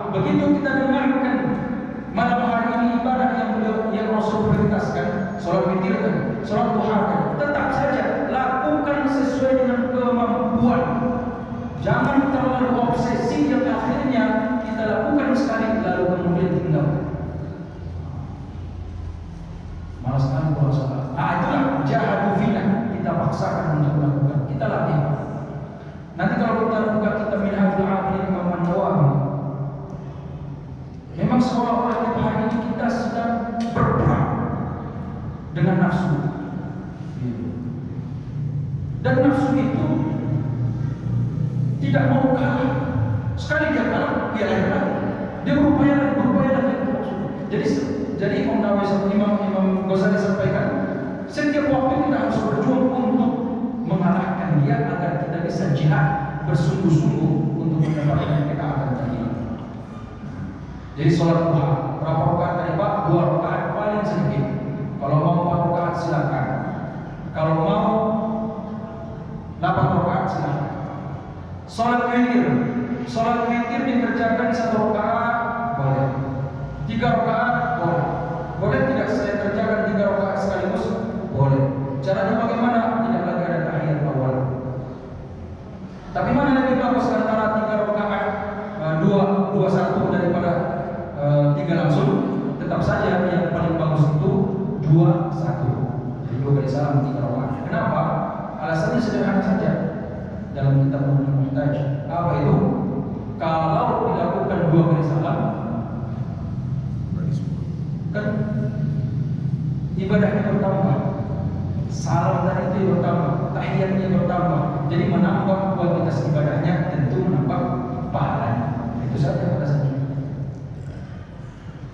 Begitu kita dengarkan malam hari ini ibadah yang Rasul perintahkan, sholat witir kan, sholat duha kan, tetap saja lakukan sesuai dengan kemampuan. Jangan terlalu obsesi yang akhirnya kita lakukan sekali lalu kemudian tinggal. Malas sekali kalau sholat. Itulah jahadu fina, kita paksakan untuk melakukan, kita latih. Nanti kalau kita buka kitab Minhajul Abidin Imam An-Nawawi, memang seolah-olah tiap hari ini kita sedang berperang dengan nafsu. Dan nafsu itu tidak mau kalah. Sekali dia kalah, dia lahir lagi. Dia berupaya lagi. Jadi Imam Ghazali sampaikan, setiap waktu kita harus berjuang untuk mengalahkan dia agar kita bisa jihad bersungguh-sungguh untuk mendapatkan ketaatan tadi. Jadi sholat duha berapa rakaat tadi Pak? 2 rakaat paling sedikit. Kalau mau 4 rakaat silakan. Kalau mau 8 rakaat silakan. Sholat witir dikerjakan 1 rakaat boleh. 3 rakaat boleh. Boleh tidak saya kerjakan 3 rakaat sekaligus? Boleh. Caranya bagaimana? Tidak lagi ada tahiyat awal. Tapi mana lebih bagus antara 3 rakaat 2 1 daripada 3 langsung? Tetap saja yang paling bagus itu 2 1. Jadi 2 kali salam 3 rakaat. Kenapa? Alasannya sederhana saja. Dalam kitab Muhtaj, apa itu? Kalau dilakukan 2 kali salam, kan ibadahnya bertambah, salam tadi itu bertambah, tahiyatnya bertambah, jadi menambah kualitas ibadahnya, tentu menambah pahalanya. Itu saja alasannya.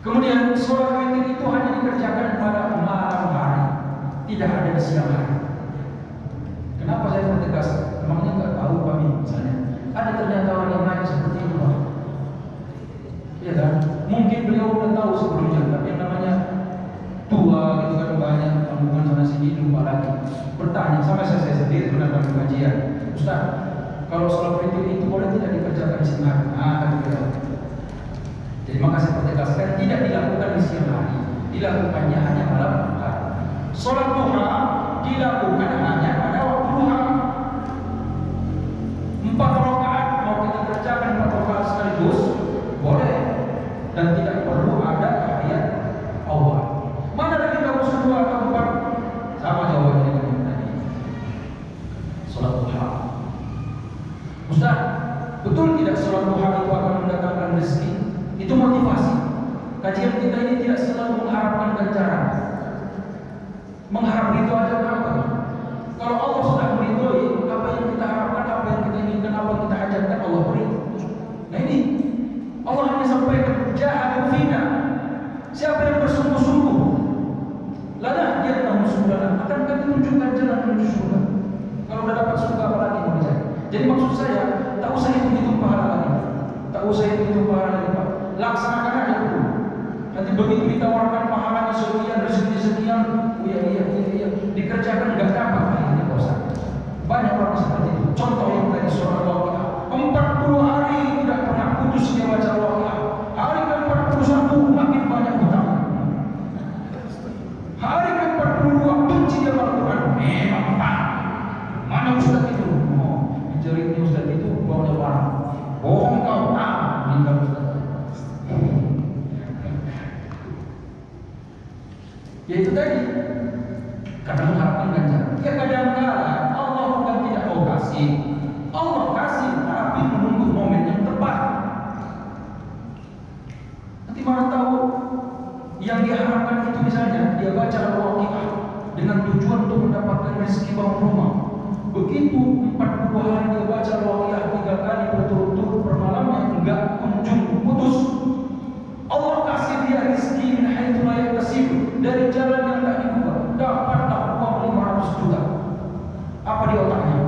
Kemudian sholat witir itu hanya dikerjakan pada malam hari, tidak ada di siang hari. Kenapa saya pertegas? Emangnya nggak tahu kami misalnya ada ternyata orang yang nanya seperti itu Pak? Iya kan? Mungkin beliau udah tahu sebelumnya, tapi yang namanya tua gitu kan, banyak tanggungan sana sini, lupa lagi. Bertanya sama saya sendiri pernah dalam kajian, Ustaz, kalau sholat witir itu boleh tidak dikerjakan di siang hari? Jadi maka saya pertegaskan, tidak dilakukan di siang hari, dilakukannya hanya malam hari. Sholat duha dilakukan hanya pada waktu duha. 4 rakaat mau kita kerjakan 4 rakaat sekaligus boleh, dan tidak perlu ada tahiyat awal. Mana lebih bagus 2 atau 4? Sama jawabannya dengan yang tadi. Sholat duha. Ustaz, betul tidak sholat duha itu akan mendatangkan rezeki? Itu motivasi. Kajian kita ini tidak selalu mengharapkan ganjaran. Mengharap itu aja apa? Kalau Allah sudah meridhoi apa yang kita harapkan, apa yang kita inginkan, apa yang kita hajatkan, Allah beri. Nah ini Allah hanya sampaikan jahadu fina. Siapa yang bersungguh-sungguh, lana dia tahu surga, akan kami tunjukkan jalan menuju surga. Kalau sudah dapat surga apa lagi mau dicari? Jadi maksud saya, tak usah hitung pahala lagi, tak usah hitung pahala lagi Pak. Laksanakan aja dulu. Nanti begitu ditawarkan pahalanya sekian, sekian, iya, dikerjakan nggak dapat, akhirnya bosan. Banyak orang seperti itu. Contoh yang tadi surah Al-Waqiah, 40 hari tidak pernah putus dia baca Al-Waqiah. Hari ke-41 makin banyak hutang. Hari ke-42 benci dia Al-Quran. Memang Pak, mana Ustaz itu? Oh, jeritnya Ustaz itu bawanya barang. Bohong kau, meninggal Ustaz. Ya itu tadi, karena mengharapkan ganjaran. Ya kadang-kadang Allah bukan tidak mau kasih, Allah kasih tapi menunggu momen yang tepat. Nanti mana tahu yang diharapkan itu misalnya dia baca Al-Waqiah dengan tujuan untuk mendapatkan rezeki bangun rumah. Begitu 40 hari dia baca Al-Waqiah 3 kali berturut-turut per malamnya, enggak kunjung putus. Allah kasih dia rezeki min haitsu la yahtasib, dari jalan yang tak diduga. Dapatlah uang 500 juta. Apa di otaknya?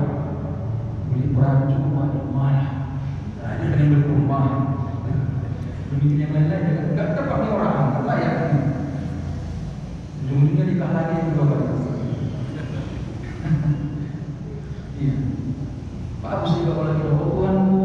Beli baju mana? Nah, ini dengan beli rumah. Demikian yang lain-lain enggak tepat nih orang, enggak layak. Ujung-ujungnya nikah lagi juga banyak. Iya. Pak Agus juga kalau lagi doa Tuhanku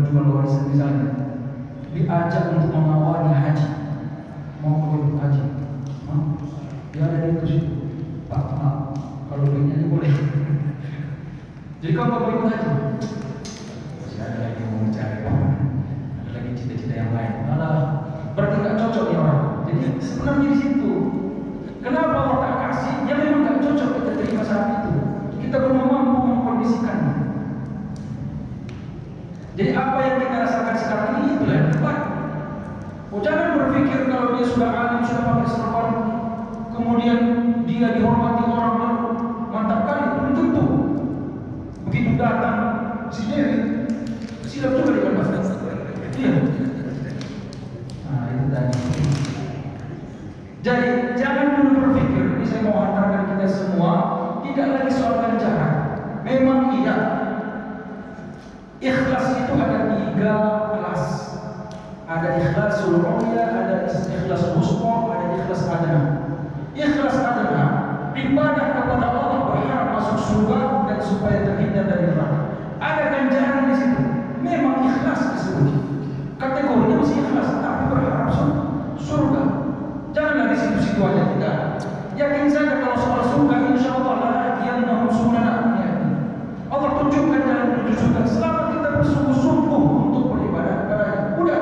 menjual warisan misalnya, diajak untuk mengawali haji, mau ikut haji, dia ada di situ, Pak, maaf, kalau duitnya boleh. Jadi kalau nggak mau ikut haji, masih ada lagi yang mau mencari, ada lagi cita-cita yang lain. Malah berarti nggak cocok nih orang. Jadi sebenarnya di situ, kenapa Allah tak kasih? Ya memang nggak cocok kita terima saat itu. Kita belum mampu mengkondisikannya. Jadi apa yang kita rasakan sekarang ini itulah yang tepat. Oh, jangan berpikir kalau dia sudah alim, sudah pakai serban, kemudian dia dihormati orang lalu mantap kali, belum tentu. Begitu datang si Dewi, silap juga dengan Mas. Iya. Nah itu tadi. Jadi jangan dulu berpikir, ini saya mau hantarkan kita semua, tidak lagi soal ganjaran. Memang iya, ikhlas itu ada 3 kelas. Ada ikhlasul ulya, ada ikhlas wusta, ada ikhlas adna. Ikhlas adna, ibadah kepada Allah berharap masuk surga dan supaya terhindar dari neraka. Ada ganjaran di situ. Memang ikhlas disebut. Kategorinya masih ikhlas, tapi berharap surga. Janganlah di situ-situ aja, tidak. Yakin saja kalau soal surga, insya Allah la yahdiyannahum subulana. Allah tunjukkan jalan menuju surga selama kita bersungguh-sungguh untuk beribadah kepada-Nya. Udah,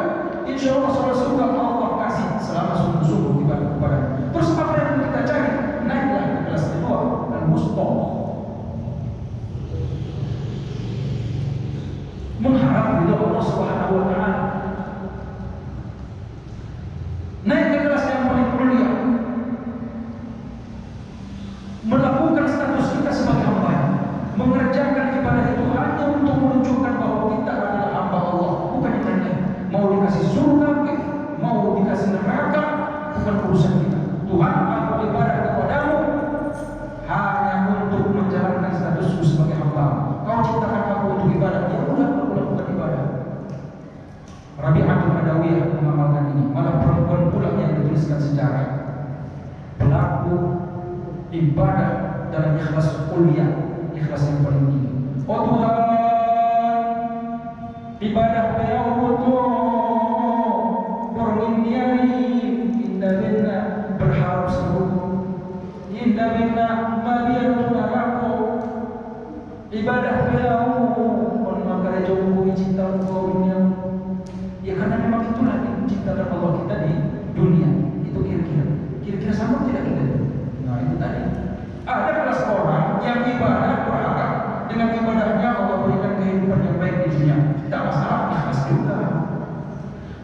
insya Allah soal surga Allah kasih selama sungguh-sungguh ibadah kepada-Nya. Terus apa yang kita cari? Naiklah ke kelas kedua, al-wusta. Mengharap ridha Allah Subhanahu wa taala. Naik ke kelas yang paling mulia. Melakukan status kita sebagai hamba, mengerjakan ibadah itu hanya untuk menunjukkan bahwa kita adalah hamba Allah, bukan yang lain. Mau dikasih surga, mau dikasih neraka, bukan urusan kita. Tuhan, aku ibadah kepadamu hanya untuk menjalankan statusku sebagai hamba. Kau ciptakan aku untuk ibadah, ya udah aku lakukan ibadah. Rabi'atul Adawiyah mengamalkan ini. Malah perempuan pula yang dituliskan sejarah pelaku ibadah dalam ikhlas kuliah, ikhlas yang paling tinggi. Oh Tuhan, ibadah beliau butuh bermindiani indah bina berharap seluruh indah bina maliyatun aku ibadah beliau on makanya jauh cinta kau dunia. Ya karena memang itulah diciptakan Allah kita di dunia. Itu kira-kira sama tidak kita? Nah itu tadi. Ada kelas orang yang ibadah berharap dengan ibadahnya Allah berikan kehidupan yang baik di dunia. Tidak masalah, ikhlas juga.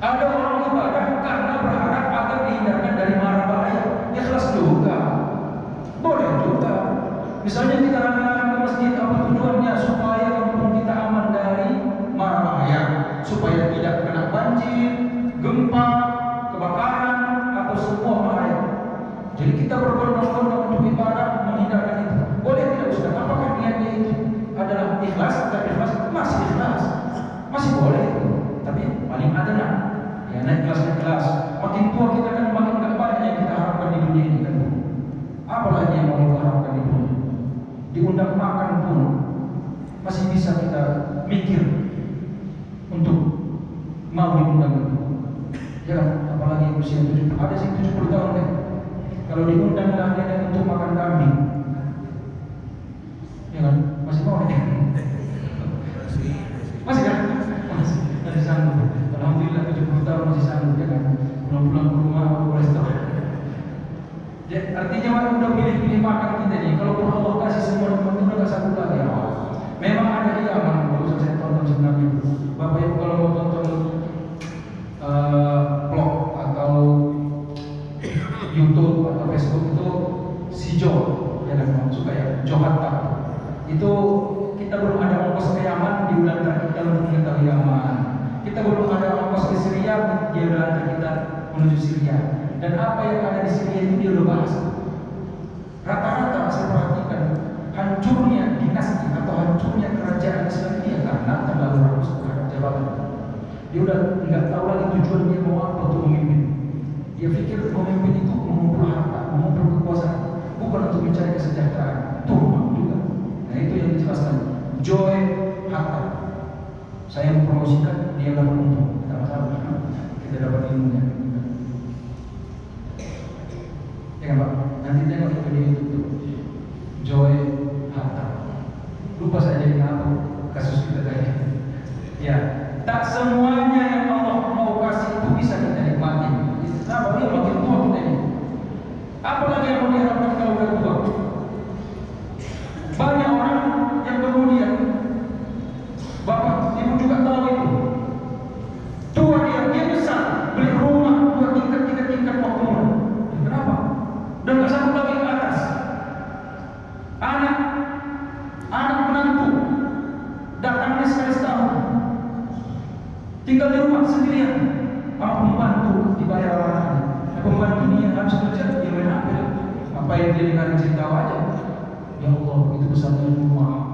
Ada orang ibadah karena berharap agar dihindarkan dari mara bahaya. Ikhlas juga. Boleh juga. Misalnya kita rame-rame ke masjid, apa tujuannya? Supaya kampung kita aman dari mara bahaya, supaya tidak kena banjir, gempa, kebakaran, atau semua bahaya. Jadi kita berbondong-bondong untuk ibadah menghindarkan itu. Boleh tidak Ustaz? Apakah niatnya itu adalah ikhlas atau ikhlas? Masih ikhlas, masih boleh itu. Tapi paling adana, ya naik kelas. Makin tua kita kan makin gak banyak yang kita harapkan di dunia ini kan. Apalagi yang mau kita harapkan di dunia? Diundang makan pun masih bisa kita mikir untuk mau diundang itu. Ya kan? Apalagi usia 70, ada sih 70 tahun kan. Kalau diundang lah dia untuk makan kambing, ya kan? Masih mau ya? Masih kan? Masih sanggup. Alhamdulillah 70 tahun masih sanggup ya kan? Pulang-pulang ke rumah baru restoran. Ya, artinya waktu udah pilih-pilih makan kita nih. Kalau Allah kasih semua itu udah gak sanggup lagi. Memang ada di aman. Kalau saya tonton sebenarnya, Bapak Ibu kalau mau tonton vlog atau YouTube atau Facebook itu si Jo, ya kan, suka ya, Johatta. Itu kita belum ada ongkos ke Yaman, diulankan kita untuk mengetahui Yaman. Kita belum ada ongkos ke Syria, dia ulankan kita menuju Syria. Dan apa yang ada di Syria itu dia udah bahas. Rata-rata saya perhatikan hancurnya dinasti atau hancurnya kerajaan Islam dia karena terlalu rakus terhadap jabatan. Dia udah nggak tahu lagi tujuan dia mau apa untuk memimpin. Dia pikir pemimpin itu mengumpul harta, mengumpul kekuasaan, bukan untuk mencari kesejahteraan. Tumpang juga. Nah itu yang dijelaskan Joy Hatta. Saya mempromosikan dia dapat untung, tidak masalah. Kita dapat ilmunya. Ya kan Pak? Nanti tengok video itu Joy Hatta. Lupa saya jadi apa kasus kita tadi. Ya, tak semuanya yang Allah mau kasih itu bisa kita nikmati. Kenapa dia makin tua kita ini? Apalagi yang mau diharapkan kalau udah tua? Banyak orang yang kemudian Bapak, Ibu juga tahu itu. Tua dia besar, beli rumah 2 tingkat, 3 tingkat waktu muda. Kenapa? Dan nggak sanggup lagi ke atas. Anak menantu datangnya sekali setahun, tinggal di rumah sendirian, sama pembantu dibayar orang. Pembantu ini yang habis kerja dia main HP. Apa yang dia dengar cerita aja? Ya Allah, itu besarnya rumah.